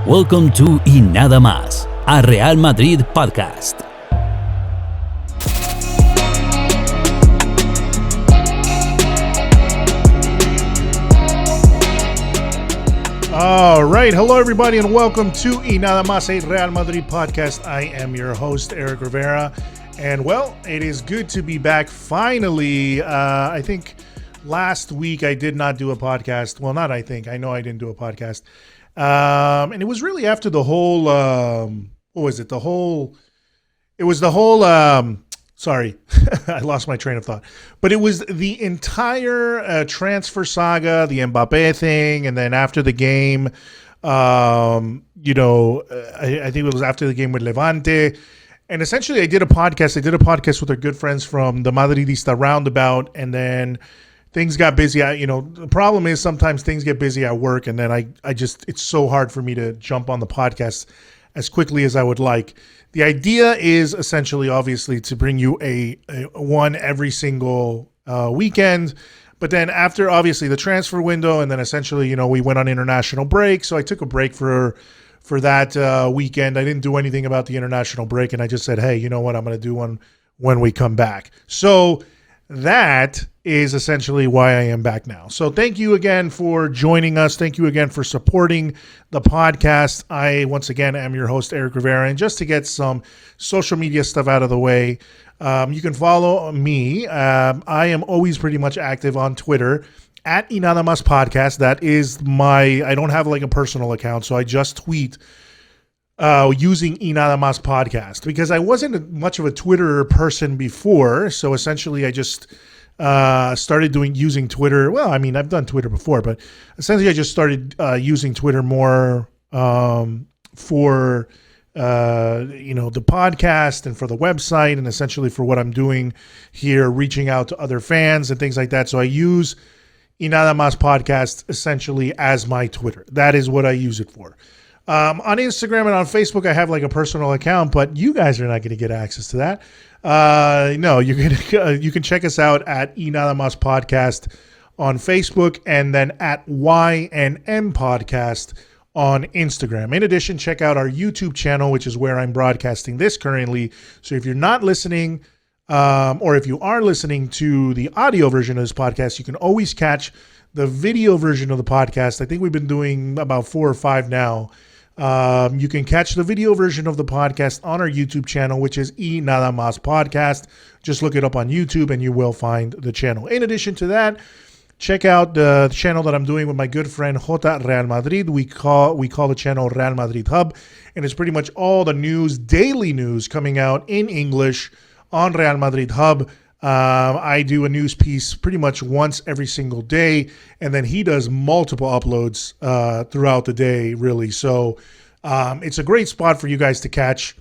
Welcome to Y Nada Más, a Real Madrid podcast. All right. Hello, everybody, and welcome to Y Nada Más, a Real Madrid podcast. I am your host, Eric Rivera. And, well, it is good to be back finally. I think last week I did not do a podcast. Well, not I think. I know I didn't do a podcast. And it was really after the whole, sorry, I lost my train of thought. But it was the entire transfer saga, the Mbappe thing, and then after the game, I think it was after the game with Levante. And essentially I did a podcast with our good friends from the Madridista Roundabout, and then things got busy. The problem is sometimes things get busy at work, and then I just, it's so hard for me to jump on the podcast as quickly as I would like. The idea is essentially, obviously, to bring you a one every single weekend. But then after, obviously, the transfer window, and then essentially, we went on international break. So I took a break for that weekend. I didn't do anything about the international break, and I just said, hey, you know what? I'm going to do one when we come back. So that is essentially why I am back now. So thank you again for joining us. Thank you again for supporting the podcast. I, once again, am your host, Eric Rivera. And just to get some social media stuff out of the way, you can follow me. I am always pretty much active on Twitter at Y Nada Más Podcast. That is I don't have like a personal account, so I just tweet using Y Nada Más Podcast, because I wasn't much of a Twitter person before. So essentially I just started using Twitter. Well, I mean, I've done Twitter before, but essentially I just started using Twitter more for the podcast and for the website, and essentially for what I'm doing here, reaching out to other fans and things like that. So I use Y Nada Más Podcast essentially as my Twitter. That is what I use it for. On Instagram and on Facebook, I have like a personal account, but you guys are not going to get access to that. No, you can check us out at Y Nada Más Podcast on Facebook, and then at YNM Podcast on Instagram. In addition, check out our YouTube channel, which is where I'm broadcasting this currently. So if you're not listening, or if you are listening to the audio version of this podcast, you can always catch the video version of the podcast. I think we've been doing about 4 or 5 now. You can catch the video version of the podcast on our YouTube channel, which is Y Nada Más Podcast. Just look it up on YouTube and you will find the channel. In addition to that, check out the channel that I'm doing with my good friend J Real Madrid. We call the channel Real Madrid Hub, and it's pretty much all the news, daily news coming out in English on Real Madrid Hub. I do a news piece pretty much once every single day, and then he does multiple uploads throughout the day, really. So it's a great spot for you guys to catch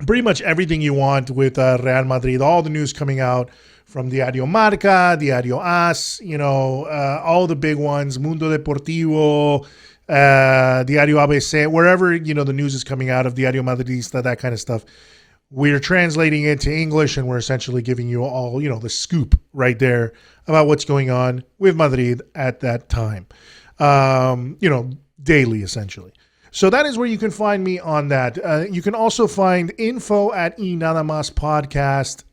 pretty much everything you want with Real Madrid, all the news coming out from Diario Marca, Diario AS, all the big ones, Mundo Deportivo, Diario ABC, wherever, the news is coming out of, Diario Madridista, that kind of stuff. We're translating it to English, and we're essentially giving you all, the scoop right there about what's going on with Madrid at that time, daily, essentially. So that is where you can find me on that. You can also find info at Y Nada Más Podcast.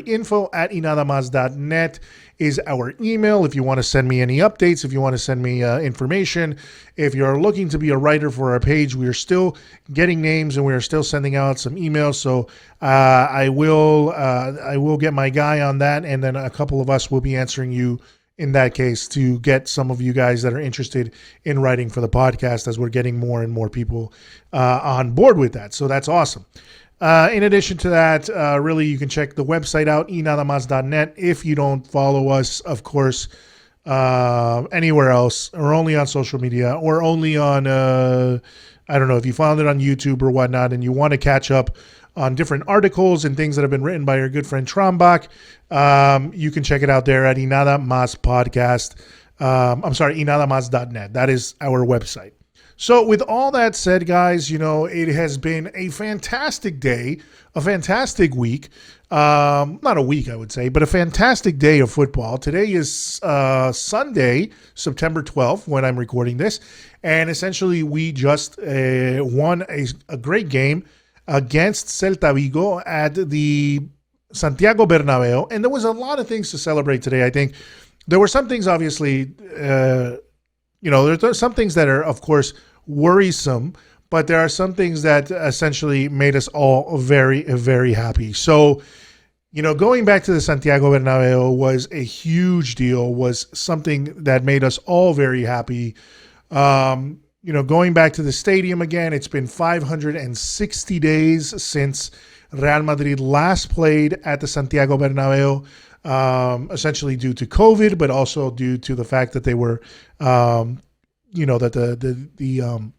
Info at ynadamas.net is our email. If you want to send me any updates, if you want to send me information, if you're looking to be a writer for our page, we are still getting names and we are still sending out some emails. So I will get my guy on that, and then a couple of us will be answering you in that case, to get some of you guys that are interested in writing for the podcast, as we're getting more and more people on board with that. So that's awesome. In addition to that, really, you can check the website out, ynadamas.net. If you don't follow us, of course, anywhere else, or only on social media, or only on, I don't know, if you found it on YouTube or whatnot, and you want to catch up on different articles and things that have been written by our good friend Trombach, you can check it out there at Y Nada Más Podcast. ynadamas.net. That is our website. So, with all that said, guys, it has been a fantastic day, a fantastic week. Not a week, I would say, but a fantastic day of football. Today is Sunday, September 12th, when I'm recording this. And essentially, we just won a great game against Celta Vigo at the Santiago Bernabeu. And there was a lot of things to celebrate today, I think. There were some things, obviously, there's some things that are, of course, worrisome, but there are some things that essentially made us all very, very happy. So, going back to the Santiago Bernabeu was a huge deal, was something that made us all very happy. Going back to the stadium again, it's been 560 days since Real Madrid last played at the Santiago Bernabeu. Essentially due to COVID, but also due to the fact that they were, that the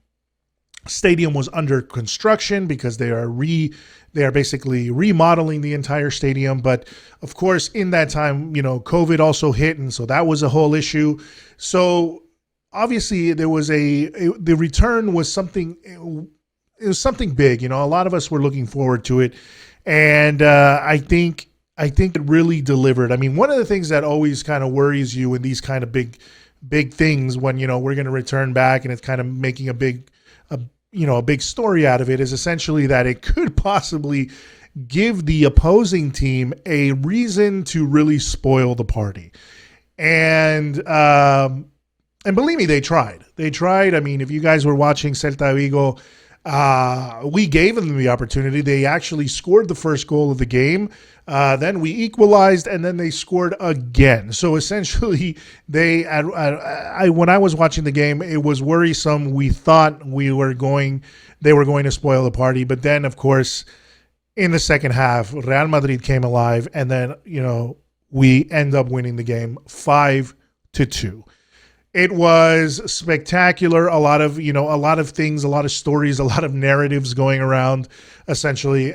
stadium was under construction because they are basically remodeling the entire stadium. But of course, in that time, COVID also hit, and so that was a whole issue. So obviously, there was the return was something. It was something big. A lot of us were looking forward to it, and I think it really delivered. I mean, one of the things that always kind of worries you in these kind of big things when, we're going to return back and it's kind of making a big story out of it is essentially that it could possibly give the opposing team a reason to really spoil the party. And believe me, they tried. I mean, if you guys were watching Celta Vigo, we gave them the opportunity. They actually scored the first goal of the game. Then we equalized, and then they scored again. So essentially, when I was watching the game, it was worrisome. We thought they were going to spoil the party, but then, of course, in the second half, Real Madrid came alive, and then we end up winning the game 5-2. It was spectacular. A lot of things, a lot of stories, a lot of narratives going around. Essentially,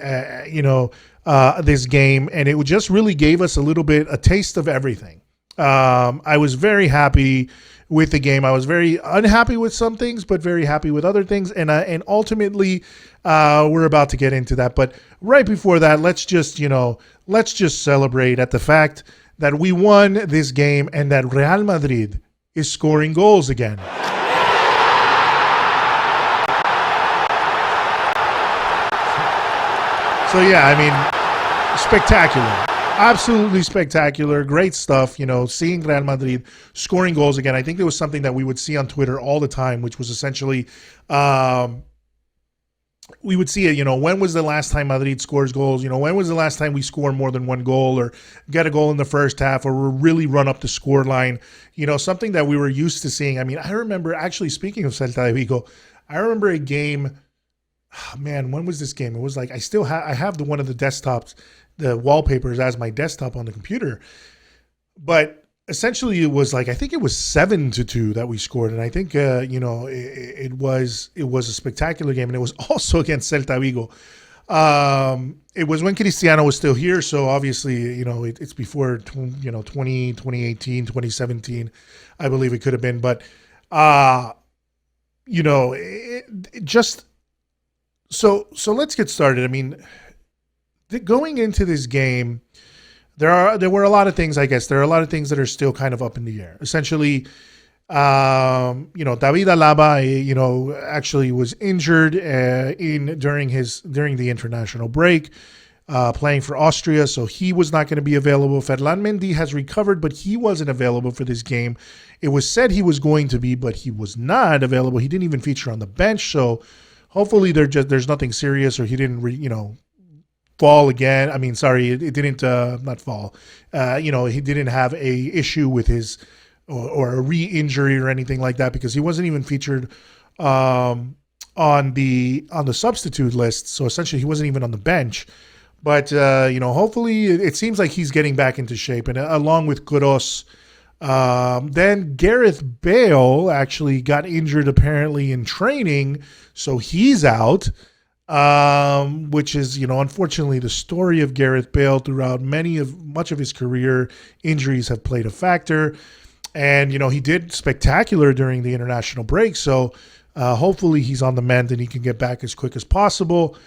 this game, and it just really gave us a taste of everything. I was very happy with the game. I was very unhappy with some things, but very happy with other things. And ultimately, we're about to get into that. But right before that, let's just celebrate at the fact that we won this game and that Real Madrid is scoring goals again. So yeah, I mean, spectacular. Absolutely spectacular. Great stuff, seeing Real Madrid scoring goals again. I think there was something that we would see on Twitter all the time, which was essentially we would see it, when was the last time Madrid scores goals? When was the last time we score more than one goal or get a goal in the first half or really run up the score line? Something that we were used to seeing. I mean, I remember, actually, speaking of Celta Vigo, I remember a game. Oh, man, when was this game? It was like I have one of the desktops, the wallpapers as my desktop on the computer. But essentially, it was like, I think it was 7-2 that we scored, and I think it was a spectacular game, and it was also against Celta Vigo. It was when Cristiano was still here, so obviously it's before 2018, 2017, I believe it could have been, but so let's get started. I mean, going into this game, there were a lot of things, I guess. There are a lot of things that are still kind of up in the air. Essentially, David Alaba, actually was injured during the international break, playing for Austria, so he was not going to be available. Ferland Mendy has recovered, but he wasn't available for this game. It was said he was going to be, but he was not available. He didn't even feature on the bench, so hopefully there's nothing serious, or he didn't fall again. I mean, sorry, it didn't not fall. He didn't have a issue with his or a re-injury or anything like that, because he wasn't even featured on the substitute list. So essentially, he wasn't even on the bench. But hopefully, it seems like he's getting back into shape, and along with Kuros. Then Gareth Bale actually got injured apparently in training, so he's out. Which is, unfortunately the story of Gareth Bale throughout much of his career. Injuries have played a factor, and he did spectacular during the international break. So Hopefully he's on the mend and he can get back as quick as possible.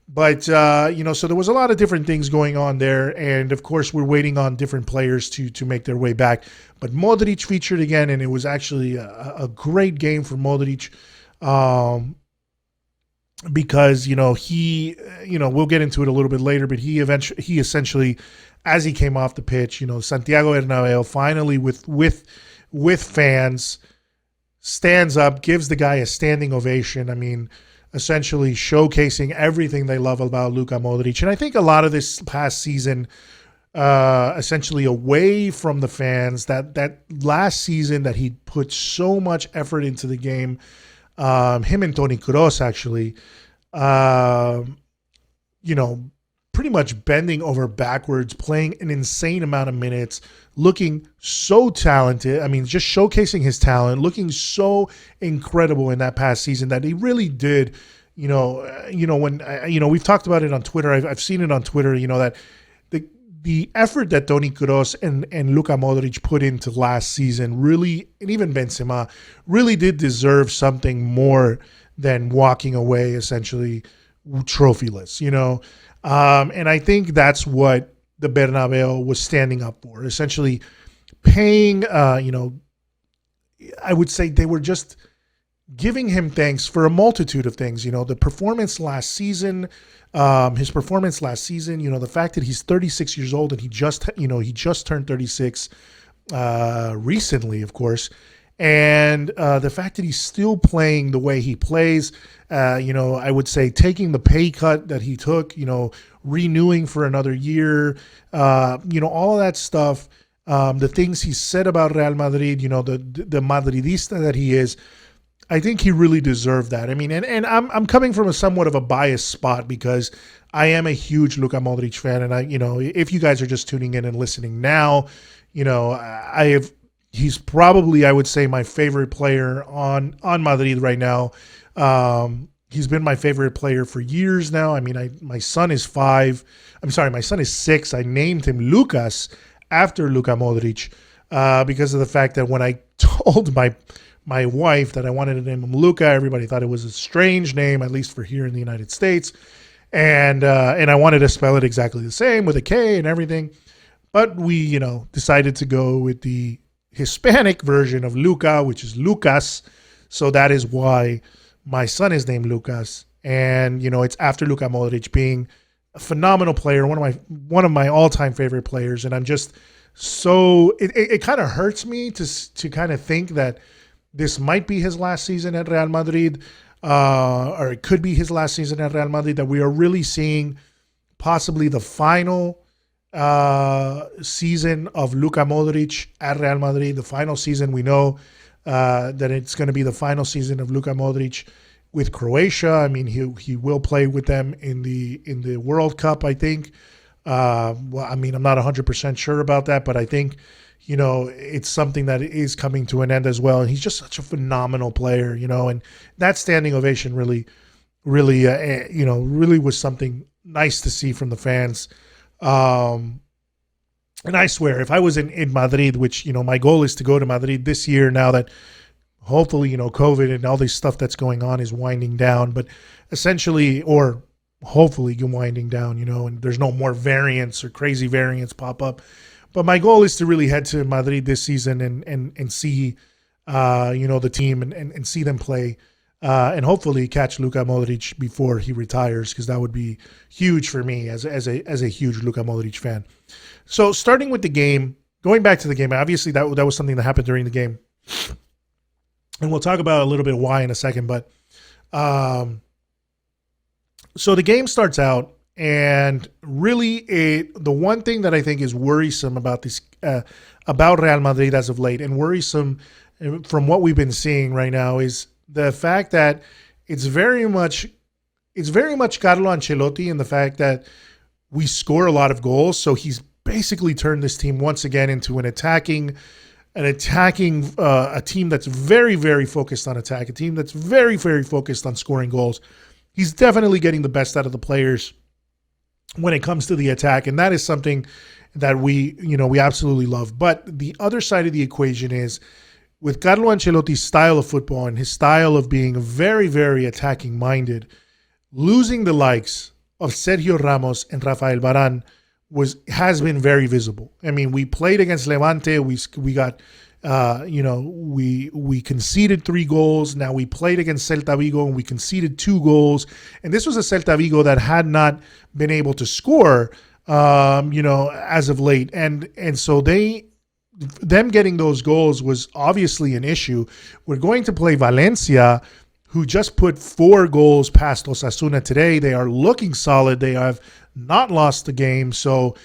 But, so there was a lot of different things going on there. And, of course, we're waiting on different players to make their way back. But Modric featured again, and it was actually a great game for Modric. Because he we'll get into it a little bit later, but he essentially, as he came off the pitch, Santiago Bernabeu finally with fans stands up, gives the guy a standing ovation. I mean, essentially showcasing everything they love about Luka Modric. And I think a lot of this past season, essentially away from the fans, that last season that he put so much effort into the game. Him and Toni Kroos actually, pretty much bending over backwards, playing an insane amount of minutes, looking so talented. I mean, just showcasing his talent, looking so incredible in that past season that he really did. When we've talked about it on Twitter. I've seen it on Twitter. That the effort that Toni Kroos and Luka Modric put into last season really, and even Benzema, really did deserve something more than walking away essentially trophyless, and I think that's what the Bernabeu was standing up for, essentially paying, I would say they were just giving him thanks for a multitude of things, the performance last season, his performance last season, the fact that he's 36 years old and he just turned 36 recently, of course. And the fact that he's still playing the way he plays, I would say taking the pay cut that he took, renewing for another year, all of that stuff, the things he said about Real Madrid, the Madridista that he is, I think he really deserved that. I mean, and I'm coming from somewhat of a biased spot because I am a huge Luka Modric fan, and if you guys are just tuning in and listening now, he's probably, I would say, my favorite player on Madrid right now. He's been my favorite player for years now. I mean, my son is 5. I'm sorry, my son is 6. I named him Lucas after Luka Modric because of the fact that when I told my wife that I wanted to name him Luka, everybody thought it was a strange name, at least for here in the United States. And I wanted to spell it exactly the same with a K and everything. But we, decided to go with the Hispanic version of Luka, which is Lucas. So that is why my son is named Lucas. And, it's after Luka Modric being a phenomenal player, one of my all-time favorite players. And I'm just so, it kind of hurts me to kind of think that this might be his last season at Real Madrid, or it could be his last season at Real Madrid, that we are really seeing possibly the final season of Luka Modric at Real Madrid. The final season, we know that it's going to be the final season of Luka Modric with Croatia. I mean, he will play with them in the World Cup, I think. I'm not 100% sure about that, but I think it's something that is coming to an end as well. And he's just such a phenomenal player, and that standing ovation really was something nice to see from the fans. And I swear, if I was in Madrid, which, my goal is to go to Madrid this year now that hopefully, COVID and all this stuff that's going on is winding down, but essentially, or hopefully winding down, and there's no more variants or crazy variants pop up. But my goal is to really head to Madrid this season and see, the team and see them play, and hopefully catch Luka Modric before he retires, because that would be huge for me as a huge Luka Modric fan. So starting with the game, going back to the game, obviously that was something that happened during the game, and we'll talk about a little bit why in a second. But so the game starts out. And really, the one thing that I think is worrisome about this, about Real Madrid as of late, and worrisome from what we've been seeing right now, is the fact that it's very much Carlo Ancelotti, and the fact that we score a lot of goals. So he's basically turned this team once again into a team that's very, very focused on attack, a team that's very, very focused on scoring goals. He's definitely getting the best out of the players when it comes to the attack, and that is something that we absolutely love. But the other side of the equation is with Carlo Ancelotti's style of football and his style of being very, very attacking minded, losing the likes of Sergio Ramos and Rafael Varane has been very visible. I mean, we played against Levante. We got we conceded 3 goals. Now we played against Celta Vigo and we conceded 2 goals. And this was a Celta Vigo that had not been able to score, as of late. And so them getting those goals was obviously an issue. We're going to play Valencia, who just put 4 goals past Osasuna today. They are looking solid. They have not lost the game. So,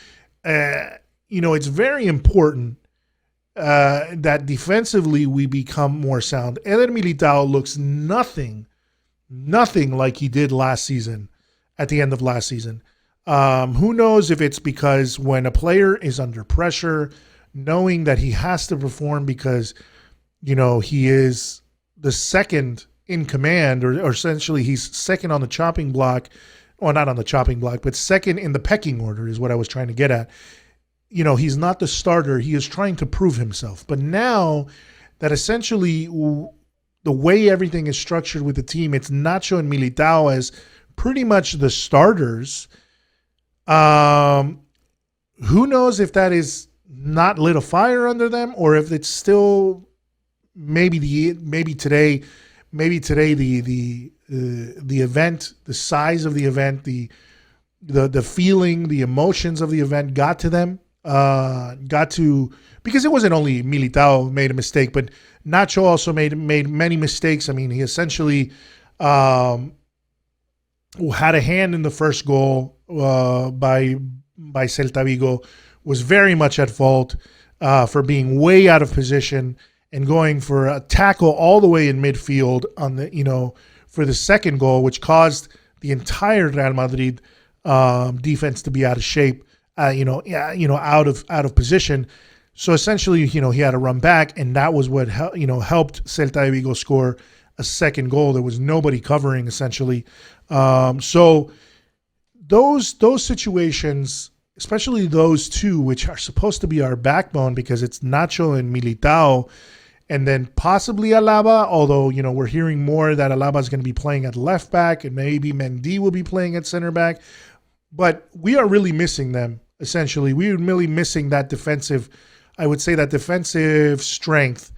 it's very important that defensively we become more sound. Eder Militao looks nothing like he did last season, at the end of last season. Who knows if it's because when a player is under pressure, knowing that he has to perform because, he is the second in command, or essentially he's second on the chopping block, or not on the chopping block, but second in the pecking order is what I was trying to get at. He's not the starter. He is trying to prove himself. But now that essentially the way everything is structured with the team, it's Nacho and Militao as pretty much the starters. Who knows if that is not lit a fire under them, or if it's still maybe today the event, the size of the event, the feeling, the emotions of the event got to them. Because it wasn't only Militao made a mistake, but Nacho also made many mistakes. I mean, he essentially had a hand in the first goal by Celta Vigo, was very much at fault for being way out of position and going for a tackle all the way in midfield on the for the second goal, which caused the entire Real Madrid defense to be out of shape. Out of position. So essentially, he had to run back, and that was what helped Celta Vigo score a second goal. There was nobody covering essentially. So those situations, especially those two, which are supposed to be our backbone because it's Nacho and Militao, and then possibly Alaba. Although we're hearing more that Alaba is going to be playing at left back, and maybe Mendy will be playing at center back. But we are really missing them. Essentially, we are really missing that defensive, I would say that defensive strength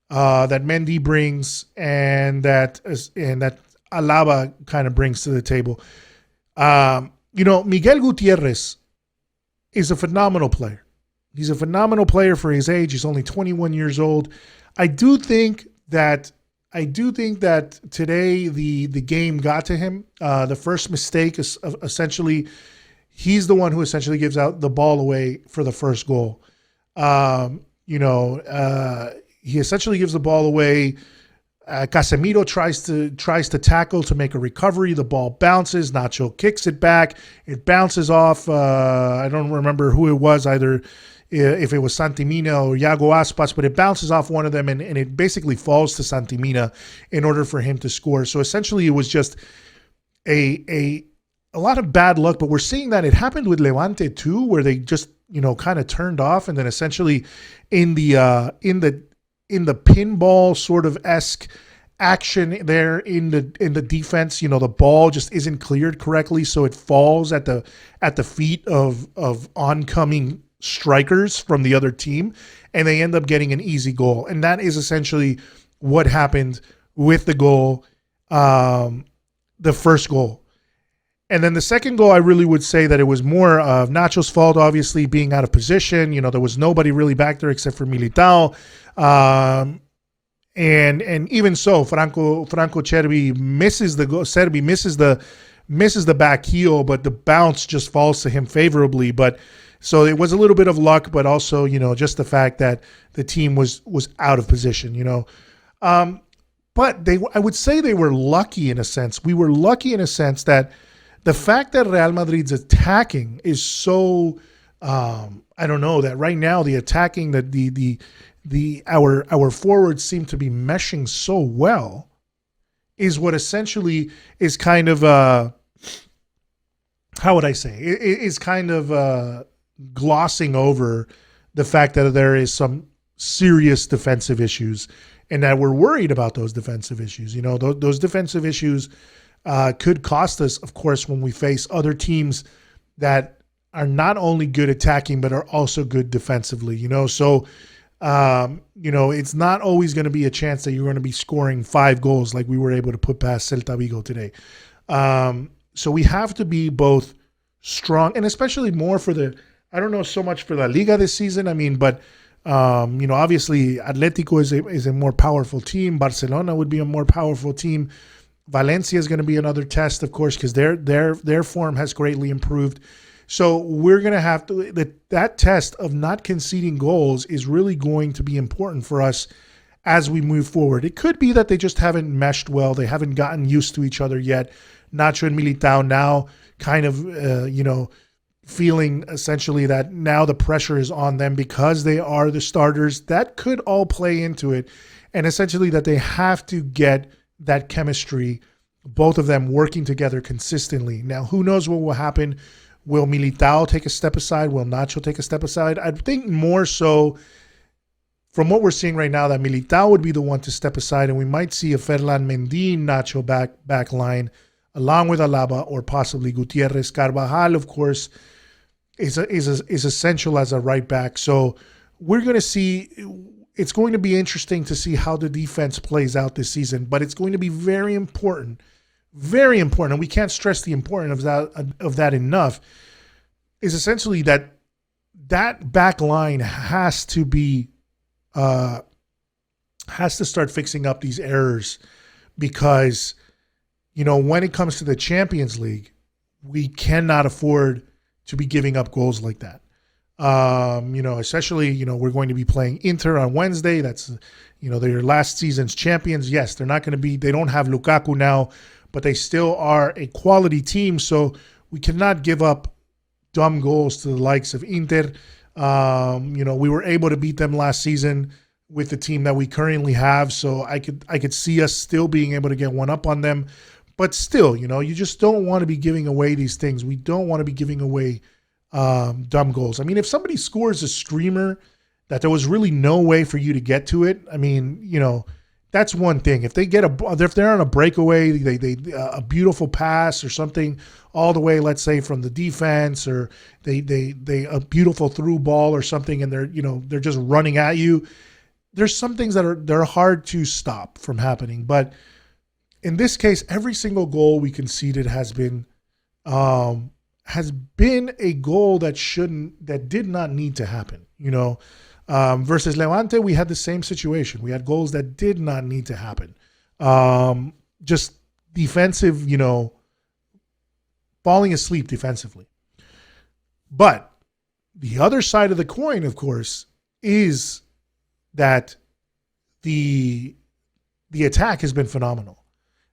that Mendy brings and that Alaba kind of brings to the table. Miguel Gutierrez is a phenomenal player. He's a phenomenal player for his age. He's only 21 years old. I do think that today the game got to him. The first mistake is essentially. He's the one who essentially gives out the ball away for the first goal. He essentially gives the ball away. Casemiro tries to tackle to make a recovery. The ball bounces. Nacho kicks it back. It bounces off. I don't remember who it was, either if it was Santimina or Iago Aspas, but it bounces off one of them, and it basically falls to Santimina in order for him to score. So essentially it was just a lot of bad luck, but we're seeing that it happened with Levante too, where they just kind of turned off, and then essentially in the pinball sort of esque action there in the defense, the ball just isn't cleared correctly, so it falls at the feet of oncoming strikers from the other team, and they end up getting an easy goal, and that is essentially what happened with the goal, the first goal. And then the second goal, I really would say that it was more of Nacho's fault, obviously, being out of position. There was nobody really back there except for Militao. And even so, Franco Cervi misses the goal. Cervi misses the back heel, but the bounce just falls to him favorably. But so it was a little bit of luck, but also, just the fact that the team was out of position, But I would say they were lucky in a sense. We were lucky in a sense that the fact that Real Madrid's attacking is so, that right now the attacking, our forwards seem to be meshing so well, is what essentially is kind of, how would I say, is kind of glossing over the fact that there is some serious defensive issues, and that we're worried about those defensive issues. Those defensive issues could cost us, of course, when we face other teams that are not only good attacking but are also good defensively. So it's not always going to be a chance that you're going to be scoring 5 goals like we were able to put past Celta Vigo today. So we have to be both strong, and especially more for I don't know so much for La Liga this season. But obviously Atletico is a more powerful team. Barcelona would be a more powerful team. Valencia is going to be another test, of course, because their form has greatly improved. So we're going to have to that test of not conceding goals is really going to be important for us as we move forward. It could be that they just haven't meshed well. They haven't gotten used to each other yet. Nacho and Militao now kind of feeling essentially that now the pressure is on them because they are the starters. That could all play into it, and essentially that they have to get that chemistry, both of them working together consistently. Now, who knows what will happen? Will Militao take a step aside? Will Nacho take a step aside? I think more so from what we're seeing right now that Militao would be the one to step aside, and we might see a Ferland Mendy Nacho back line along with Alaba or possibly Gutierrez. Carvajal, of course, is essential as a right back. So we're going to see. It's going to be interesting to see how the defense plays out this season, but it's going to be very important, and we can't stress the importance of that enough, is essentially that back line has to start fixing up these errors, because when it comes to the Champions League, we cannot afford to be giving up goals like that. Especially, we're going to be playing Inter on Wednesday. That's, their last season's champions. Yes, they don't have Lukaku now, but they still are a quality team. So we cannot give up dumb goals to the likes of Inter. We were able to beat them last season with the team that we currently have. So I could see us still being able to get one up on them, but still, you just don't want to be giving away these things. We don't want to be giving away dumb goals. If somebody scores a screamer that there was really no way for you to get to it, that's one thing. If they're on a breakaway, they a beautiful pass or something all the way, let's say from the defense, or they a beautiful through ball or something, and they're just running at you. There's some things that they're hard to stop from happening. But in this case, every single goal we conceded has been a goal that did not need to happen. Versus Levante, we had the same situation. We had goals that did not need to happen. Just defensive, falling asleep defensively. But the other side of the coin, of course, is that the attack has been phenomenal.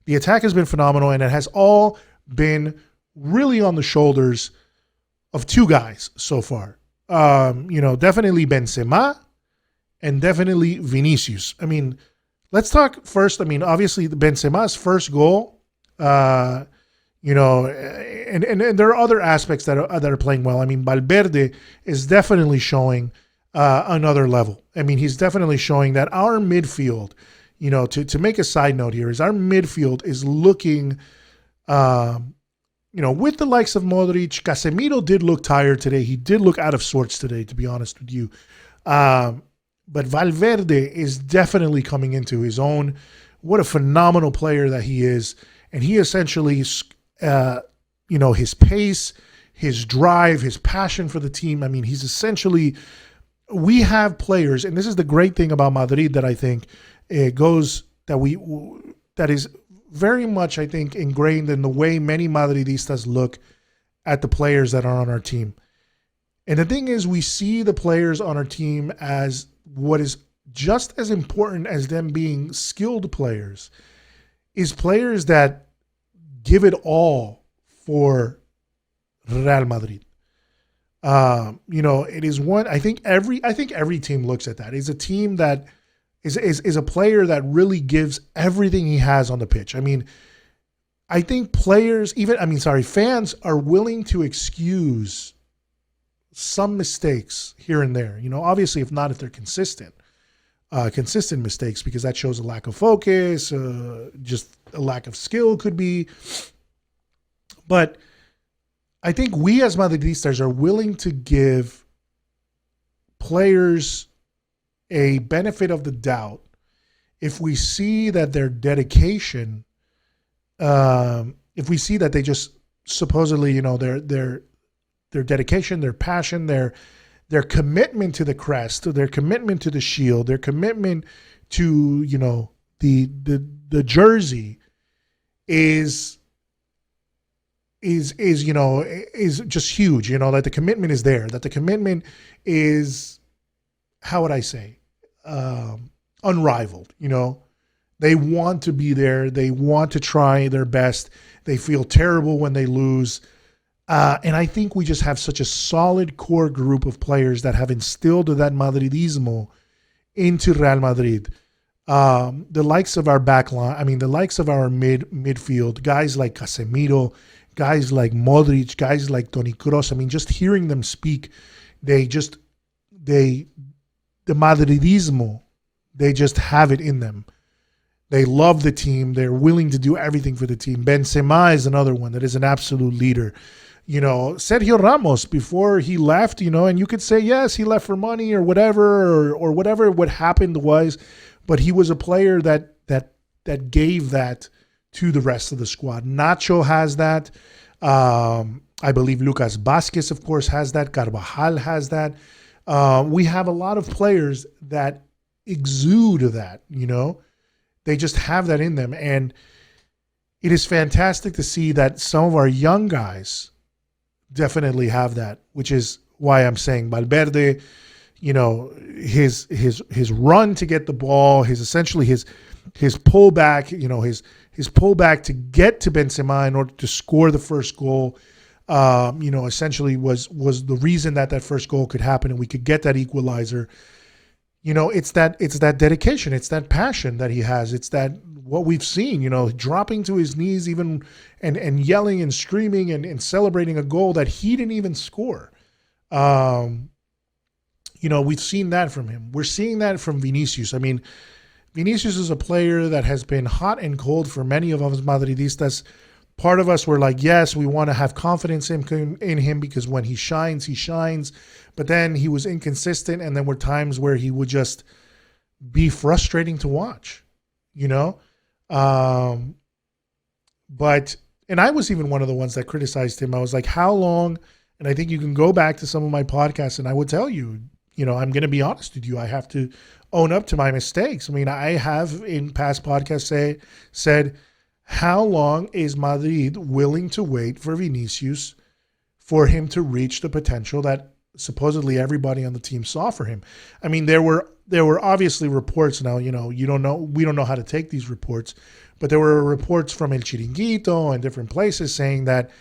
The attack has been phenomenal, and it has all been really on the shoulders of 2 guys so far. Definitely Benzema and definitely Vinicius. Let's talk first. Obviously Benzema's first goal, and there are other aspects that are playing well. Valverde is definitely showing another level. He's definitely showing that our midfield, to make a side note here, is our midfield is looking, with the likes of Modric. Casemiro did look tired today. He did look out of sorts today, to be honest with you. But Valverde is definitely coming into his own. What a phenomenal player that he is. And he essentially, his pace, his drive, his passion for the team. He's essentially, we have players, and this is the great thing about Madrid that I think that is very much, I think, ingrained in the way many Madridistas look at the players that are on our team. And the thing is, we see the players on our team as what is just as important as them being skilled players, is players that give it all for Real Madrid. It is one. I think every team looks at that. It's a team that is a player that really gives everything he has on the pitch. I think fans are willing to excuse some mistakes here and there. Obviously, if they're consistent. consistent mistakes, because that shows a lack of focus, just a lack of skill could be. But I think we as Madridistas are willing to give players a benefit of the doubt if we see that their dedication, if we see that they just supposedly, their dedication, their passion, their commitment to the crest, their commitment to the shield, their commitment to, the jersey is just huge, that the commitment is there, that the commitment is, how would I say, unrivaled. They want to be there. They want to try their best. They feel terrible when they lose. And I think we just have such a solid core group of players that have instilled that Madridismo into Real Madrid. The likes of our backline, the likes of our midfield, guys like Casemiro, guys like Modric, guys like Toni Kroos. Just hearing them speak, the Madridismo, they just have it in them. They love the team. They're willing to do everything for the team. Benzema is another one that is an absolute leader. Sergio Ramos, before he left, and you could say, yes, he left for money or whatever, or whatever what happened was, but he was a player that gave that to the rest of the squad. Nacho has that. I believe Lucas Vázquez, of course, has that. Carvajal has that. We have a lot of players that exude that, They just have that in them. And it is fantastic to see that some of our young guys definitely have that, which is why I'm saying Valverde, his run to get the ball, his pullback, his pullback to get to Benzema in order to score the first goal, essentially was the reason that first goal could happen and we could get that equalizer. It's that dedication, it's that passion that he has. It's that what we've seen, dropping to his knees even and yelling and screaming and celebrating a goal that he didn't even score. We've seen that from him. We're seeing that from Vinicius. Vinicius is a player that has been hot and cold for many of us Madridistas. Part of us were like, yes, we want to have confidence in him because when he shines, he shines. But then he was inconsistent, and there were times where he would just be frustrating to watch, But, and I was even one of the ones that criticized him. I was like, how long? And I think you can go back to some of my podcasts, and I would tell you, I'm going to be honest with you. I have to own up to my mistakes. I have in past podcasts said, how long is Madrid willing to wait for Vinicius for him to reach the potential that supposedly everybody on the team saw for him? There were obviously reports. Now, we don't know how to take these reports, but there were reports from El Chiringuito and different places saying that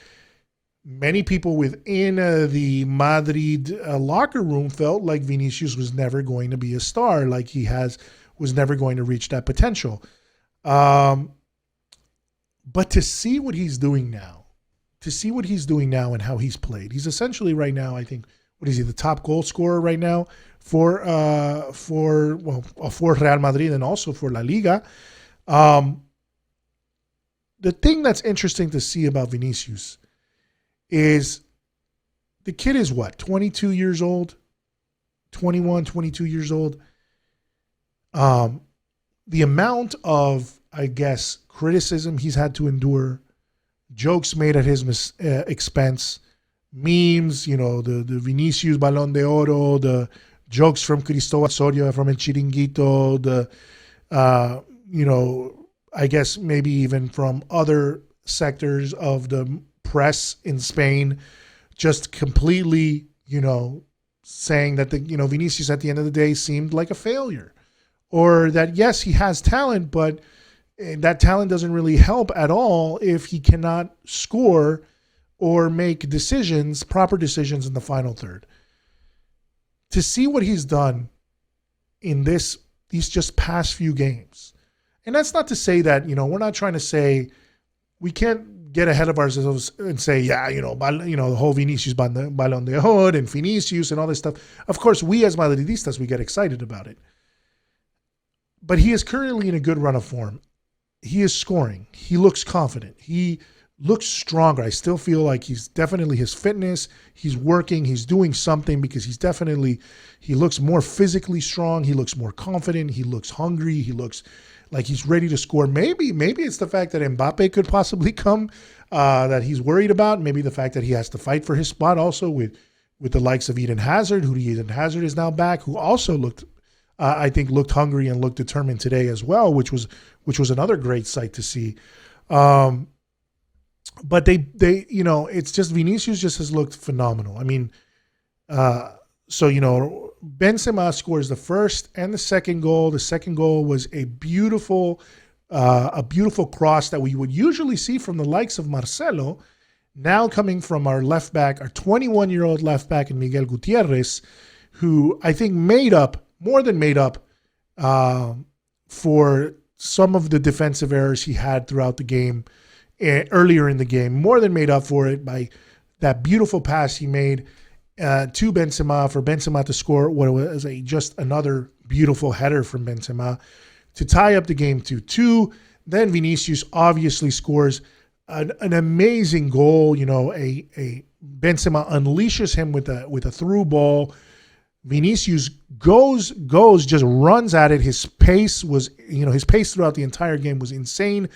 many people within the Madrid locker room felt like Vinicius was never going to be a star, like was never going to reach that potential. But to see what he's doing now, and how he's played, he's essentially right now, I think, what is he, the top goal scorer right now for Real Madrid and also for La Liga. The thing that's interesting to see about Vinicius is the kid is 22 years old, 21, 22 years old. The amount of, I guess, criticism he's had to endure, jokes made at his expense, memes, the Vinicius Balón de Oro, the jokes from Cristóbal Soria, from El Chiringuito, I guess maybe even from other sectors of the press in Spain, just completely, saying that Vinicius at the end of the day seemed like a failure, or that yes, he has talent, but that talent doesn't really help at all if he cannot score or make proper decisions in the final third. To see what he's done in these just past few games, and that's not to say that we're not trying to say, we can't get ahead of ourselves and say, the whole Vinicius Balón de Oro and Vinicius and all this stuff. Of course, we as Madridistas, we get excited about it. but he is currently in a good run of form. He is scoring. He looks confident. He looks stronger. I still feel like he's definitely his fitness. He's working. He's doing something because he looks more physically strong. He looks more confident. He looks hungry. He looks like he's ready to score. Maybe it's the fact that Mbappe could possibly come that he's worried about. Maybe the fact that he has to fight for his spot also with the likes of Eden Hazard, who Eden Hazard is now back, who also looked hungry and looked determined today as well, which was another great sight to see. But they it's just Vinicius just has looked phenomenal. I mean, Benzema scores the first and the second goal. The second goal was a beautiful cross that we would usually see from the likes of Marcelo, now coming from our left back, our 21-year-old left back in Miguel Gutierrez, who I think more than made up for some of the defensive errors he had throughout the game, earlier in the game, more than made up for it by that beautiful pass he made to Benzema for Benzema to score what was just another beautiful header from Benzema to tie up the game 2-2. Then Vinicius obviously scores an amazing goal. A Benzema unleashes him with a through ball. Vinicius just runs at it. His pace throughout the entire game was insane.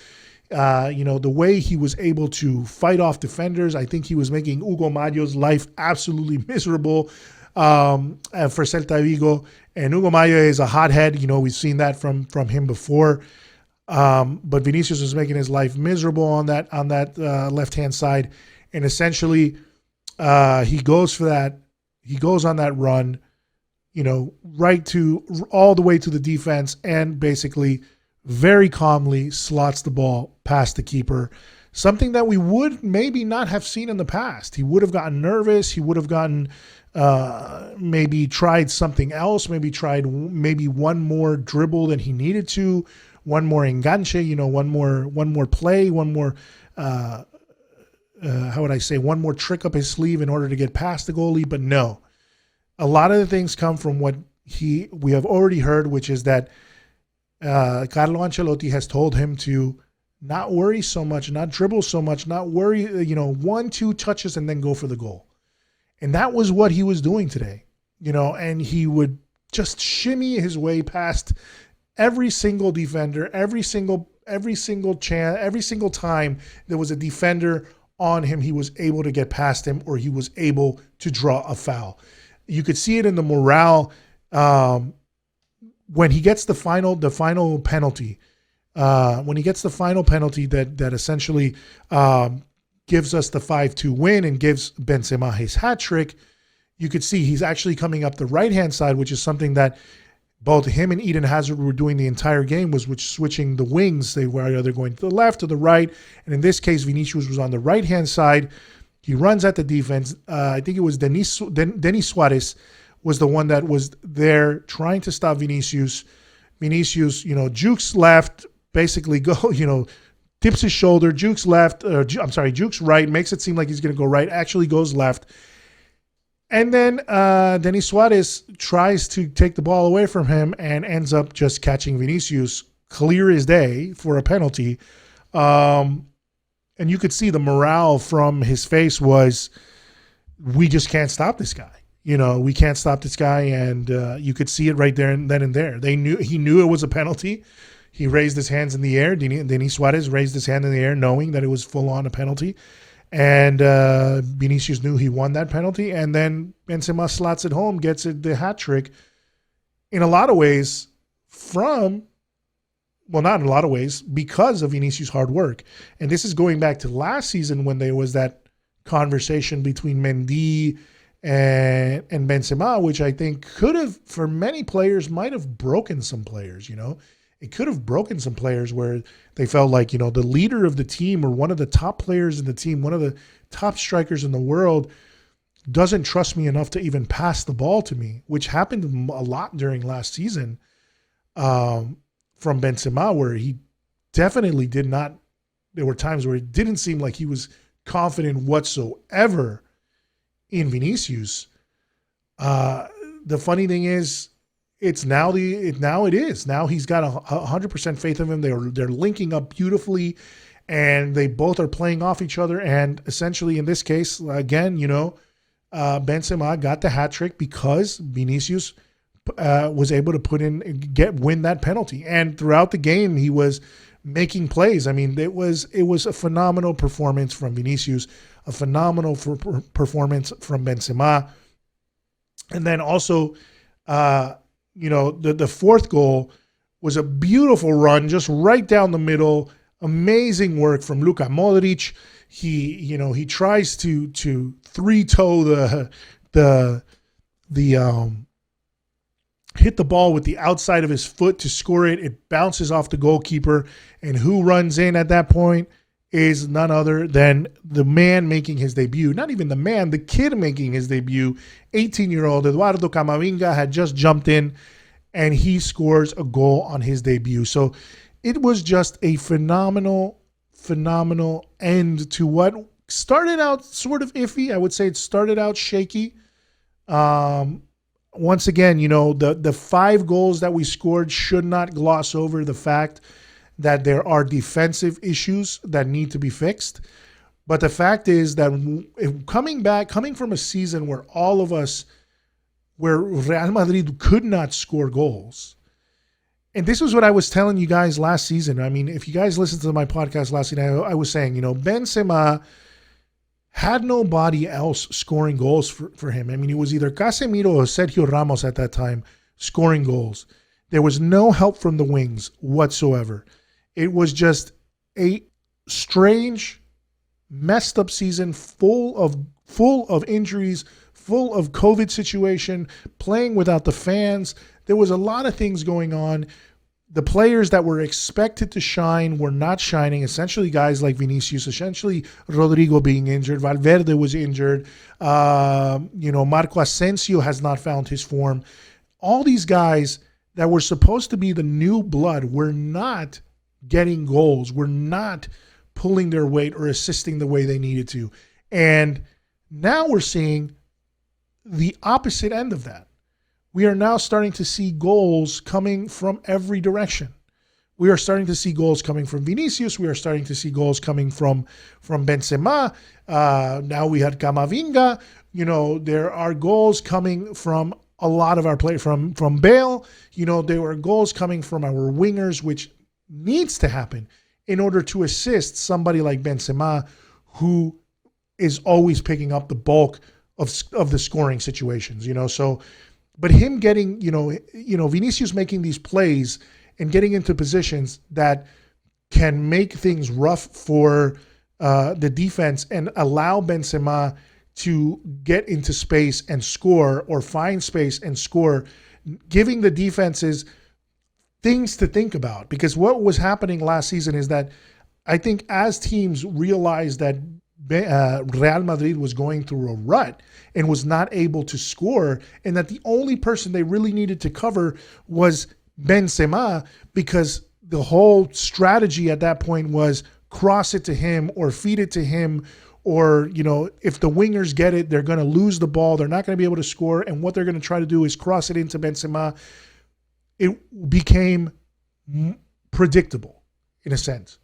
The way he was able to fight off defenders, I think he was making Hugo Mayo's life absolutely miserable for Celta Vigo. And Hugo Mayo is a hothead. We've seen that from him before. But Vinicius was making his life miserable on that left-hand side. And essentially, he goes for that. He goes on that run, all the way to the defense, and basically very calmly slots the ball past the keeper, something that we would maybe not have seen in the past. He would have gotten nervous. He would have gotten maybe tried something else, maybe one more dribble than he needed to, one more enganche, one more play, one more one more trick up his sleeve in order to get past the goalie. But no, a lot of the things come from what we have already heard, which is that Carlo Ancelotti has told him to not worry so much, not dribble so much, not worry, 1-2 touches and then go for the goal. And that was what he was doing today, and he would just shimmy his way past every single defender, every single chance, every single time there was a defender on him, he was able to get past him, or he was able to draw a foul. You could see it in the morale when he gets the final penalty. When he gets the final penalty that essentially gives us the 5-2 win and gives Benzema his hat trick, you could see he's actually coming up the right-hand side, which is something that both him and Eden Hazard were doing the entire game, was switching the wings. They were either going to the left or the right. And in this case, Vinicius was on the right-hand side. He runs at the defense. I think it was Denis Suarez was the one that was there trying to stop Vinicius. Vinicius, jukes left, basically tips his shoulder, jukes left, jukes right, makes it seem like he's going to go right, actually goes left. And then Denis Suarez tries to take the ball away from him and ends up just catching Vinicius clear as day for a penalty. And you could see the morale from his face was, we just can't stop this guy. We can't stop this guy. And you could see it right there and then and there. He knew it was a penalty. He raised his hands in the air. Denis Suarez raised his hand in the air knowing that it was full on a penalty. And Vinicius knew he won that penalty. And then Benzema slots it home, gets it the hat trick. In a lot of ways, not in a lot of ways, because of Vinicius' hard work. And this is going back to last season when there was that conversation between Mendy and Benzema, which I think could have, for many players, might have broken some players, It could have broken some players where they felt like, the leader of the team or one of the top players in the team, one of the top strikers in the world, doesn't trust me enough to even pass the ball to me, which happened a lot during last season from Benzema, where he definitely did not. There were times where it didn't seem like he was confident whatsoever in Vinicius. The funny thing is, Now he's got 100% faith in him. They're linking up beautifully, and they both are playing off each other. And essentially, in this case, again, Benzema got the hat trick because Vinicius was able to win that penalty. And throughout the game, he was making plays. I mean, it was a phenomenal performance from Vinicius, a phenomenal performance from Benzema. And then also, the fourth goal was a beautiful run, just right down the middle. Amazing work from Luka Modric. He tries to 3-toe the hit the ball with the outside of his foot to score it. It bounces off the goalkeeper, and who runs in at that point is none other than the man making his debut. Not even the man, the kid making his debut. 18-year-old Eduardo Camavinga had just jumped in, and he scores a goal on his debut. So it was just a phenomenal end to what started out sort of iffy. I would say it started out shaky. Once again, the 5 goals that we scored should not gloss over the fact that there are defensive issues that need to be fixed. But the fact is that coming from a season where where Real Madrid could not score goals. And this is what I was telling you guys last season. I mean, if you guys listened to my podcast last season, I was saying, Benzema had nobody else scoring goals for him. I mean, it was either Casemiro or Sergio Ramos at that time scoring goals. There was no help from the wings whatsoever. It was just a strange, messed up season full of injuries, full of COVID situation, playing without the fans. There was a lot of things going on. The players that were expected to shine were not shining. Essentially, guys like Vinicius, essentially Rodrigo being injured, Valverde was injured. Marco Asensio has not found his form. All these guys that were supposed to be the new blood were not getting goals, were not pulling their weight or assisting the way they needed to. And now we're seeing the opposite end of that. We are now starting to see goals coming from every direction. We are starting to see goals coming from Vinicius. We are starting to see goals coming from Benzema. Now we had Camavinga. There are goals coming from a lot of our players, from Bale. There were goals coming from our wingers, which needs to happen in order to assist somebody like Benzema, who is always picking up the bulk of the scoring situations. But him getting, Vinicius making these plays and getting into positions that can make things rough for the defense and allow Benzema to get into space and score, or find space and score, giving the defenses things to think about. Because what was happening last season is that I think as teams realized that Real Madrid was going through a rut and was not able to score, and that the only person they really needed to cover was Benzema, because the whole strategy at that point was cross it to him or feed it to him, or if the wingers get it, they're going to lose the ball, they're not going to be able to score, and what they're going to try to do is cross it into Benzema. It became predictable in a sense,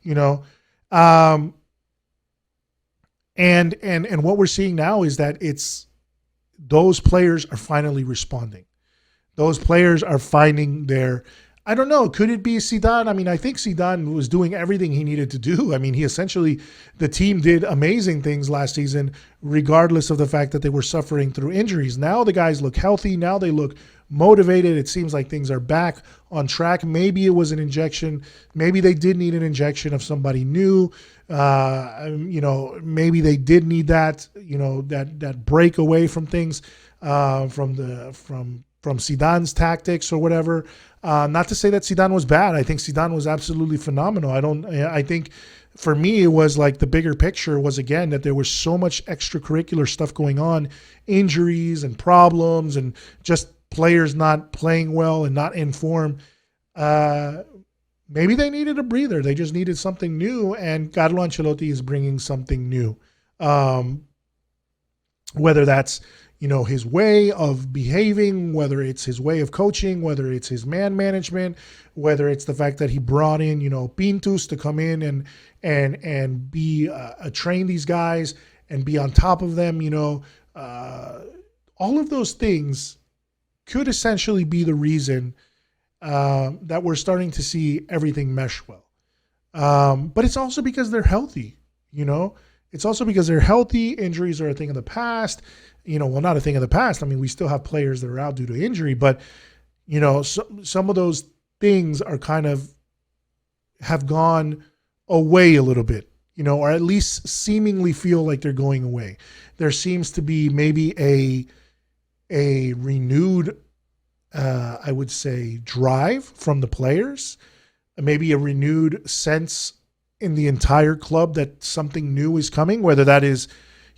And what we're seeing now is that those players are finally responding. Those players are finding I don't know, could it be Zidane? I mean, I think Zidane was doing everything he needed to do. I mean, the team did amazing things last season, regardless of the fact that they were suffering through injuries. Now the guys look healthy. Now they look motivated. It seems like things are back on track. Maybe it was an injection. Maybe they did need an injection of somebody new. Maybe they did need that, that break away from things, from Zidane's tactics or whatever. Not to say that Zidane was bad. I think Zidane was absolutely phenomenal. I think for me, it was like the bigger picture was, again, that there was so much extracurricular stuff going on, injuries and problems and just players not playing well and not in form. Maybe they needed a breather. They just needed something new, and Carlo Ancelotti is bringing something new. whether that's, his way of behaving, whether it's his way of coaching, whether it's his man management, whether it's the fact that he brought in, Pintus to come in and be train these guys and be on top of them, all of those things could essentially be the reason that we're starting to see everything mesh well. But it's also because they're healthy, It's also because they're healthy. Injuries are a thing of the past. Not a thing of the past. I mean, we still have players that are out due to injury, but, some of those things are kind of have gone away a little bit, or at least seemingly feel like they're going away. There seems to be maybe a renewed, I would say, drive from the players, maybe a renewed sense in the entire club that something new is coming, whether that is,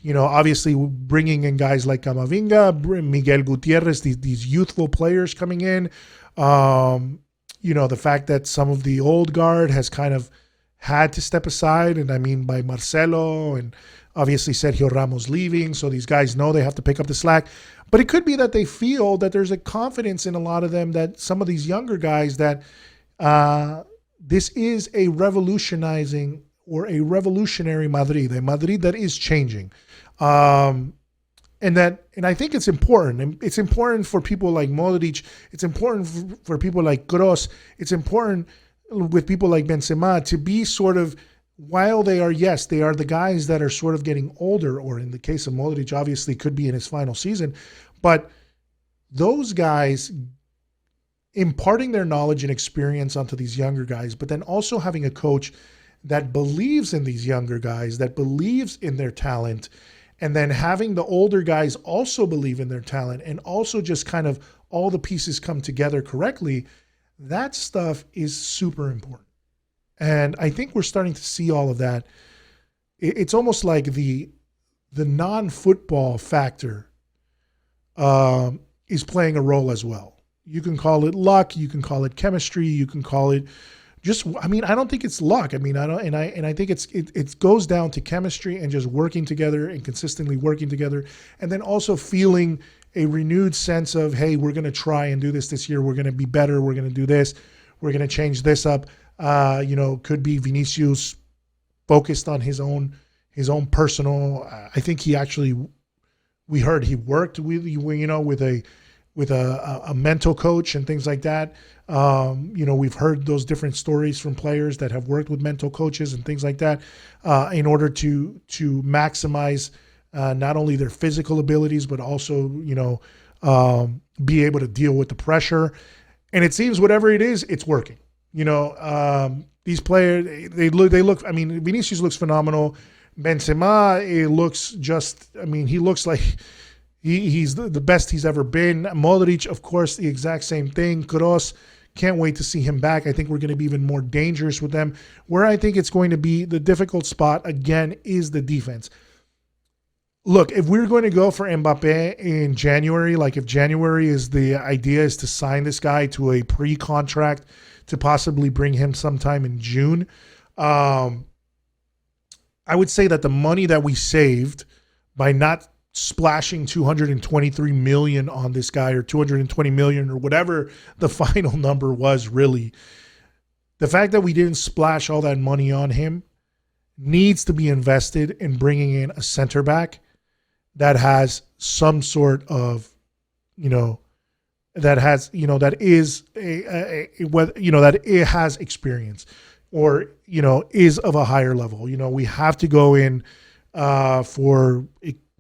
obviously bringing in guys like Camavinga, Miguel Gutierrez, these youthful players coming in. The fact that some of the old guard has kind of had to step aside, and I mean by Marcelo and obviously Sergio Ramos leaving, so these guys know they have to pick up the slack. But it could be that they feel that there's a confidence in a lot of them, that some of these younger guys, that this is a revolutionary Madrid, a Madrid that is changing. And I think it's important. And it's important for people like Modric. It's important for people like Kroos. It's important with people like Benzema to be sort of, while they are the guys that are sort of getting older, or in the case of Modric, obviously could be in his final season, but those guys imparting their knowledge and experience onto these younger guys, but then also having a coach that believes in these younger guys, that believes in their talent, and then having the older guys also believe in their talent, and also just kind of all the pieces come together correctly. That stuff is super important. And I think we're starting to see all of that. It's almost like the non-football factor is playing a role as well. You can call it luck, you can call it chemistry, you can call it I don't think it's luck. I think it goes down to chemistry and just working together and consistently working together, and then also feeling a renewed sense of, hey, we're going to try and do this year. We're going to be better. We're going to do this. We're going to change this up. Could be Vinicius focused on his own personal. I think we heard he worked with a mental coach and things like that. We've heard those different stories from players that have worked with mental coaches and things like that in order to maximize not only their physical abilities, but also, be able to deal with the pressure. And it seems whatever it is, it's working. These players, they look, Vinicius looks phenomenal. Benzema, he looks like he's the best he's ever been. Modric, of course, the exact same thing. Kroos, can't wait to see him back. I think we're going to be even more dangerous with them. Where I think it's going to be the difficult spot, again, is the defense. Look, if we're going to go for Mbappe in January, like if January is the idea is to sign this guy to a pre-contract to possibly bring him sometime in June, I would say that the money that we saved by not splashing 223 million on this guy, or 220 million, or whatever the final number was, really, the fact that we didn't splash all that money on him needs to be invested in bringing in a center back that has some sort of, that it has experience, or, is of a higher level. We have to go in for,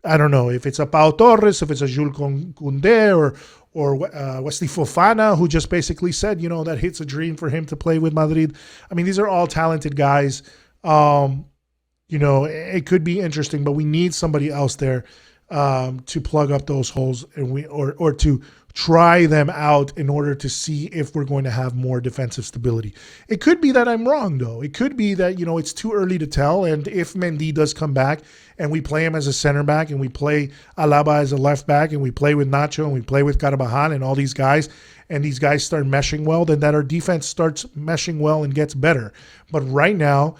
I don't know if it's a Pau Torres, if it's a Jules Koundé, or Wesley Fofana, who just basically said, that it's a dream for him to play with Madrid. These are all talented guys. It could be interesting, but we need somebody else there to plug up those holes, and or to try them out in order to see if we're going to have more defensive stability. It could be that I'm wrong, though. It could be that, it's too early to tell. And if Mendy does come back and we play him as a center back, and we play Alaba as a left back, and we play with Nacho, and we play with Carvajal and all these guys, and these guys start meshing well, then that our defense starts meshing well and gets better. But right now,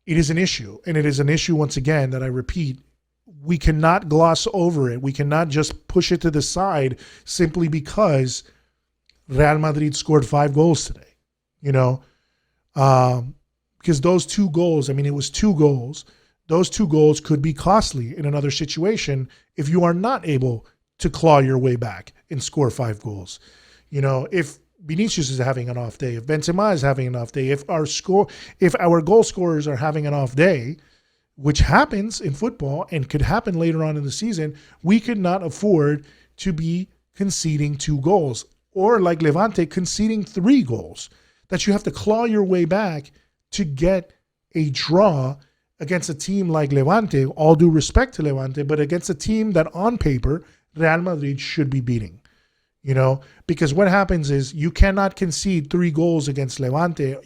it is an issue. And it is an issue, once again, that I repeat, we cannot gloss over it. We cannot just push it to the side simply because Real Madrid scored 5 goals today. Because those 2 goals, it was 2 goals. Those 2 goals could be costly in another situation if you are not able to claw your way back and score 5 goals. If Vinicius is having an off day, if Benzema is having an off day, if our goal scorers are having an off day, which happens in football and could happen later on in the season, we could not afford to be conceding 2 goals, or like Levante, conceding 3 goals that you have to claw your way back to get a draw against a team like Levante. All due respect to Levante, but against a team that on paper Real Madrid should be beating. Because what happens is you cannot concede 3 goals against Levante.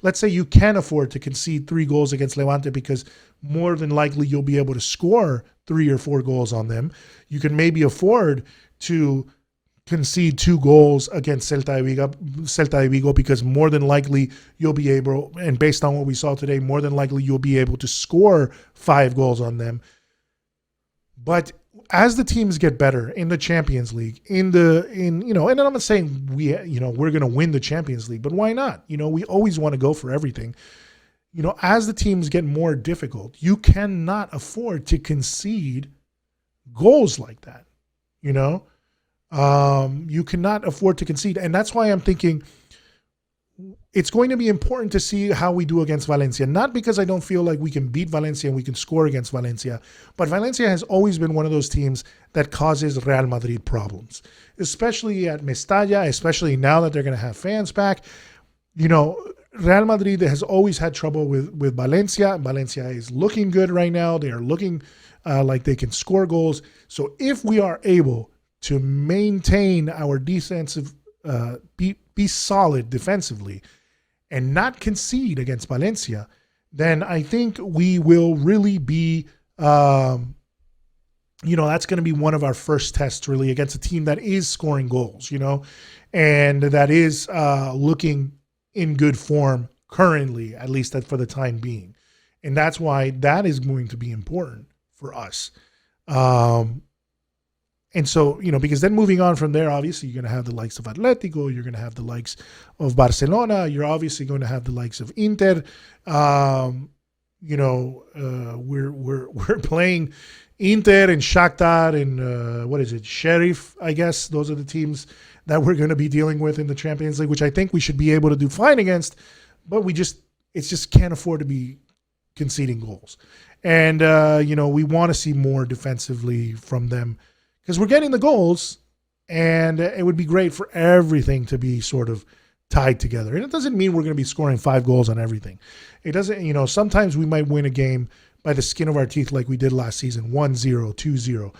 Let's say you can afford to concede 3 goals against Levante because more than likely you'll be able to score 3 or 4 goals on them. You can maybe afford to concede 2 goals against Celta Vigo because more than likely you'll be able, and based on what we saw today, more than likely you'll be able to score 5 goals on them. But as the teams get better in the Champions League, and I'm not saying we're going to win the Champions League, but why not? We always want to go for everything. As the teams get more difficult, you cannot afford to concede goals like that. You cannot afford to concede. And that's why I'm thinking it's going to be important to see how we do against Valencia. Not because I don't feel like we can beat Valencia and we can score against Valencia, but Valencia has always been one of those teams that causes Real Madrid problems, especially at Mestalla, especially now that they're going to have fans back. Real Madrid has always had trouble with Valencia. Valencia is looking good right now. They are looking like they can score goals. So if we are able to maintain our defensive, be solid defensively and not concede against Valencia, then I think we will really be, that's going to be one of our first tests really against a team that is scoring goals, and that is looking in good form currently, at least for the time being. And that's why that is going to be important for us. And so, because then moving on from there, obviously you're going to have the likes of Atletico, you're going to have the likes of Barcelona, you're obviously going to have the likes of Inter. We're playing Inter and Shakhtar and Sheriff, I guess. Those are the teams that we're going to be dealing with in the Champions League, which I think we should be able to do fine against, but it just can't afford to be conceding goals. And, we want to see more defensively from them, because we're getting the goals, and it would be great for everything to be sort of tied together. And it doesn't mean we're going to be scoring 5 goals on everything. It doesn't, sometimes we might win a game by the skin of our teeth like we did last season, 1-0, 2-0.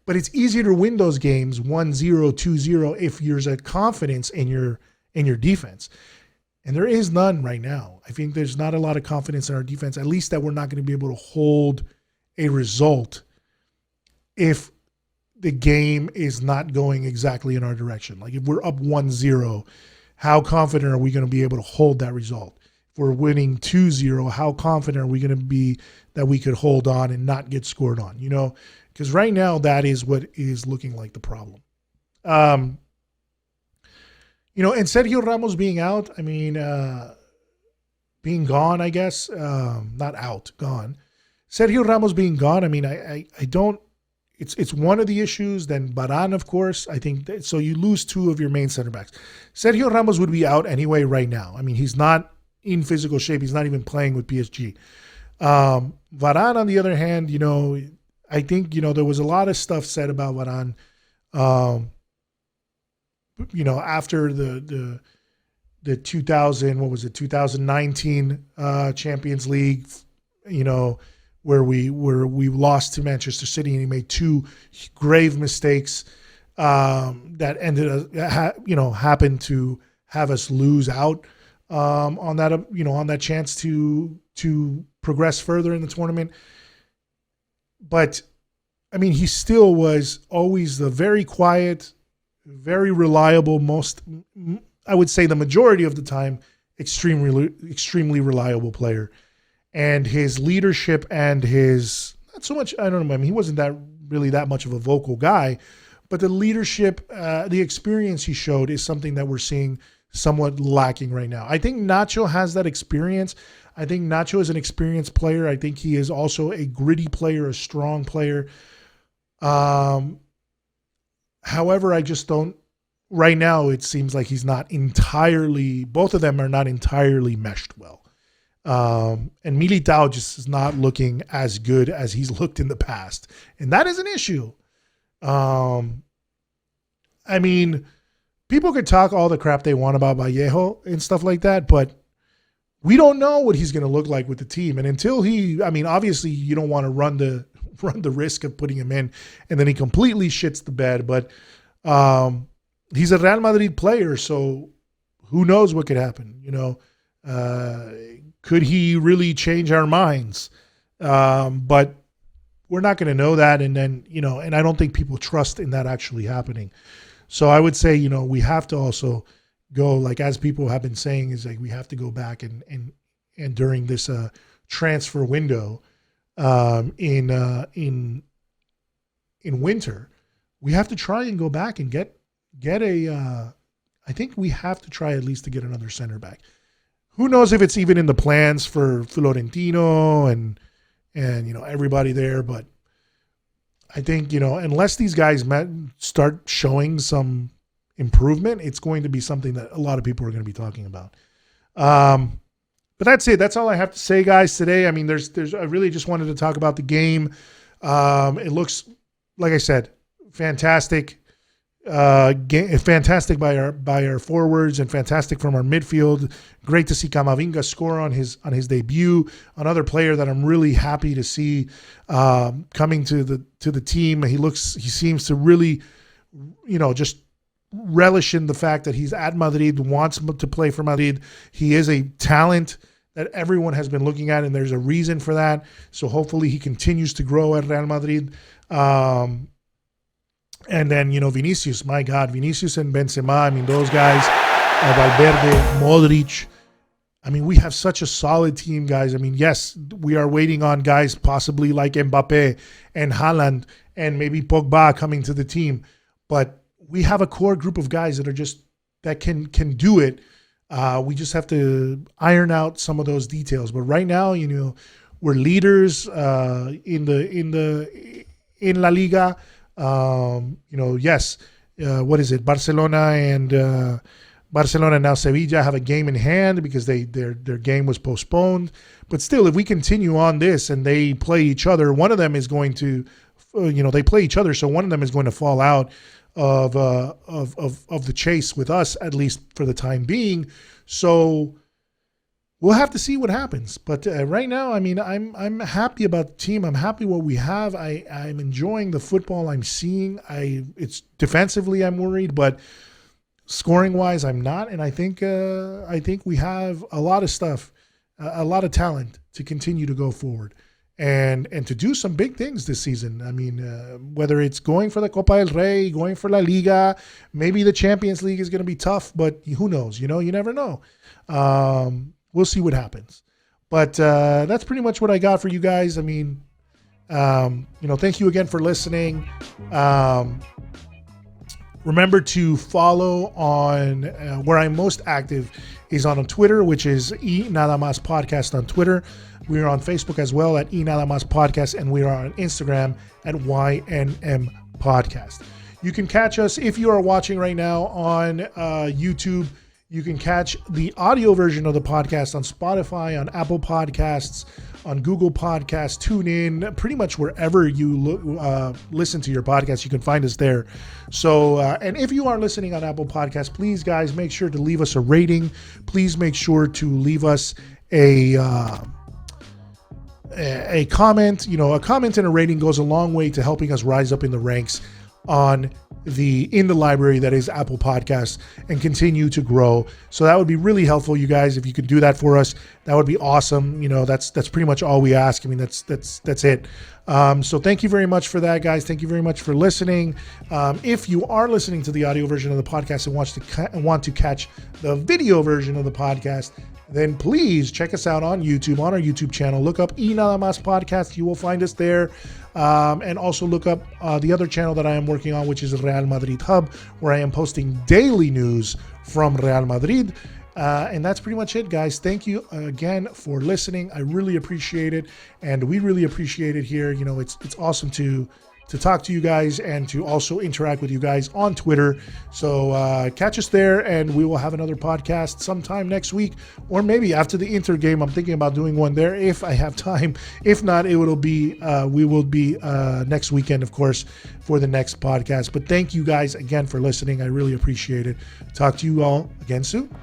But it's easier to win those games 1-0, 2-0 if there's a confidence in your defense. And there is none right now. I think there's not a lot of confidence in our defense, at least that we're not going to be able to hold a result if the game is not going exactly in our direction. Like if we're up 1-0, how confident are we going to be able to hold that result? If we're winning 2-0, how confident are we going to be that we could hold on and not get scored on? Because right now that is what is looking like the problem. And Sergio Ramos being out, being gone, I guess, not out, gone. Sergio Ramos being gone, I don't. It's one of the issues. Then Varane, of course, I think. So you lose 2 of your main center backs. Sergio Ramos would be out anyway right now. He's not in physical shape. He's not even playing with PSG. Varane, on the other hand, I think, there was a lot of stuff said about Varane, after the 2019 Champions League, where we lost to Manchester City, and he made 2 grave mistakes that happened to have us lose out on that chance to progress further in the tournament. But he still was always the very quiet, very reliable, I would say the majority of the time, extremely reliable player. And his leadership and his, not so much, I don't know, I mean, he wasn't that much of a vocal guy, but the leadership, the experience he showed is something that we're seeing somewhat lacking right now. I think Nacho has that experience. I think Nacho is an experienced player. I think he is also a gritty player, a strong player. However, I just don't, right now it seems like he's not entirely, both of them are not entirely meshed well. And Militao just is not looking as good as he's looked in the past. And that is an issue. I mean, people could talk all the crap they want about Vallejo and stuff like that, but we don't know what he's going to look like with the team. And until obviously you don't want to run the risk of putting him in and then he completely shits the bed. But he's a Real Madrid player, so who knows what could happen, could he really change our minds? But we're not going to know that. And then, and I don't think people trust in that actually happening. So I would say, we have to also go, like, as people have been saying, is like we have to go back and during this transfer window in winter, we have to try and go back and get I think we have to try at least to get another center back. Who knows if it's even in the plans for Florentino and everybody there, but I think, unless these guys start showing some improvement, it's going to be something that a lot of people are going to be talking about. But that's it. That's all I have to say, guys, today. I mean, I really just wanted to talk about the game. It looks, like I said, fantastic. Fantastic by our forwards and fantastic from our midfield. Great to see Camavinga score on his debut. Another player that I'm really happy to see coming to the team. He seems to really, just relish in the fact that he's at Madrid, wants to play for Madrid. He is a talent that everyone has been looking at, and there's a reason for that. So hopefully he continues to grow at Real Madrid. And then, Vinicius, my God, Vinicius and Benzema, I mean, those guys, Valverde, Modric. I mean, we have such a solid team, guys. I mean, yes, we are waiting on guys possibly like Mbappe and Haaland and maybe Pogba coming to the team. But we have a core group of guys that can do it. We just have to iron out some of those details. But right now, we're leaders in La Liga. Yes. What is it? Barcelona and now Sevilla have a game in hand because their game was postponed. But still, if we continue on this and they play each other, one of them is going to, they play each other, so one of them is going to fall out of the chase with us, at least for the time being. So we'll have to see what happens. But right now, I mean, I'm happy about the team. I'm happy what we have. I'm enjoying the football I'm seeing. It's defensively I'm worried, but scoring wise I'm not. And I think we have a lot of stuff, a lot of talent to continue to go forward and to do some big things this season. I mean, whether it's going for the Copa del Rey, going for La Liga, maybe the Champions League is going to be tough, but who knows? You never know. We'll see what happens. But that's pretty much what I got for you guys. I mean, thank you again for listening. Remember to follow on where I'm most active is on Twitter, which is Y Nada Más Podcast on Twitter. We are on Facebook as well at Y Nada Más Podcast, and we are on Instagram at YNM Podcast. You can catch us if you are watching right now on YouTube. You can catch the audio version of the podcast on Spotify, on Apple Podcasts, on Google Podcasts, TuneIn, pretty much wherever you listen to your podcast, you can find us there. So, and if you are listening on Apple Podcasts, please, guys, make sure to leave us a rating. Please make sure to leave us a comment. A comment and a rating goes a long way to helping us rise up in the ranks in the library that is Apple Podcasts and continue to grow. So that would be really helpful, you guys. If you could do that for us, that would be awesome. That's pretty much all we ask. I mean, that's it. So thank you very much for that, guys. Thank you very much for listening. If you are listening to the audio version of the podcast and want to catch the video version of the podcast, then please check us out on YouTube, on our YouTube channel. Look up Y Nada Más Podcast. You will find us there. And also look up the other channel that I am working on, which is Real Madrid Hub, where I am posting daily news from Real Madrid. And that's pretty much it, guys. Thank you again for listening. I really appreciate it. And we really appreciate it here. You know, it's awesome to talk to you guys and to also interact with you guys on Twitter. So catch us there, and we will have another podcast sometime next week, or maybe after the Inter game. I'm thinking about doing one there if I have time. If not, we will be next weekend, of course, for the next podcast. But thank you guys again for listening. I really appreciate it. Talk to you all again soon.